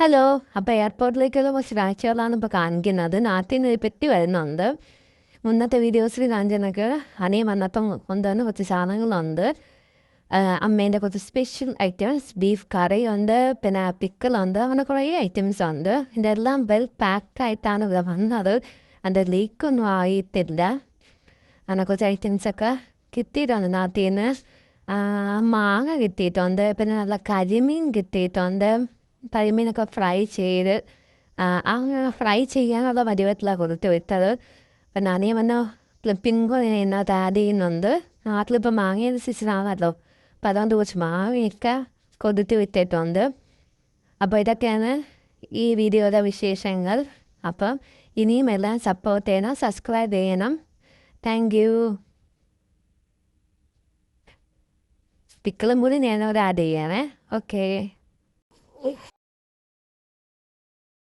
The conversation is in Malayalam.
ഹലോ. അപ്പോൾ എയർപോർട്ടിലേക്കുള്ള കുറച്ച് കാഴ്ചകളാണ് ഇപ്പോൾ കാണിക്കുന്നത്. നാട്ടിൽ നിന്ന് പെറ്റി വരുന്നുണ്ട്. മുന്നത്തെ വീഡിയോസിൽ കാണിച്ചെന്നൊക്കെ അനിയൻ വന്നപ്പം കൊണ്ടുവന്ന് കുറച്ച് സാധനങ്ങളുണ്ട്. അമ്മേൻ്റെ കുറച്ച് സ്പെഷ്യൽ ഐറ്റംസ്, ബീഫ് കറി ഉണ്ട്, പിന്നെ പിക്കിളുണ്ട്, അങ്ങനെ കുറേ ഐറ്റംസ് ഉണ്ട്. ഇതെല്ലാം വെൽ പാക്ഡ് ആയിട്ടാണ് ഇവിടെ വന്നത്. അതിൻ്റെ ലീക്കൊന്നും ആയിട്ടില്ല. അങ്ങനെ കുറച്ച് ഐറ്റംസൊക്കെ കിട്ടിയിട്ടുണ്ട് നാട്ടിൽ നിന്ന്. മാങ്ങ കിട്ടിയിട്ടുണ്ട്, പിന്നെ നല്ല കരിമീൻ കിട്ടിയിട്ടുണ്ട്. കരിമീനൊക്കെ ഫ്രൈ ചെയ്ത് അങ്ങനെ ഫ്രൈ ചെയ്യാനുള്ള പരുവത്തിലാണ് കൊടുത്ത് വിട്ടത്. അപ്പം അനിയൻ വന്ന് ക്ലിപ്പിംഗ് ഇതിനകത്ത് ആഡ് ചെയ്യുന്നുണ്ട്. നാട്ടിലിപ്പോൾ മാങ്ങയുടെ സീസണാണല്ലോ, അപ്പം അതുകൊണ്ട് കുറച്ച് മാങ്ങയൊക്കെ കൊടുത്ത് വിട്ടിട്ടുണ്ട്. അപ്പോൾ ഇതൊക്കെയാണ് ഈ വീഡിയോയുടെ വിശേഷങ്ങൾ. അപ്പം ഇനിയും എല്ലാം സപ്പോർട്ട് ചെയ്യണം, സബ്സ്ക്രൈബ് ചെയ്യണം. Thank you. പിക്കിളും കൂടി ഞാനവിടെ ആഡ് ചെയ്യണേ. ഓക്കേ.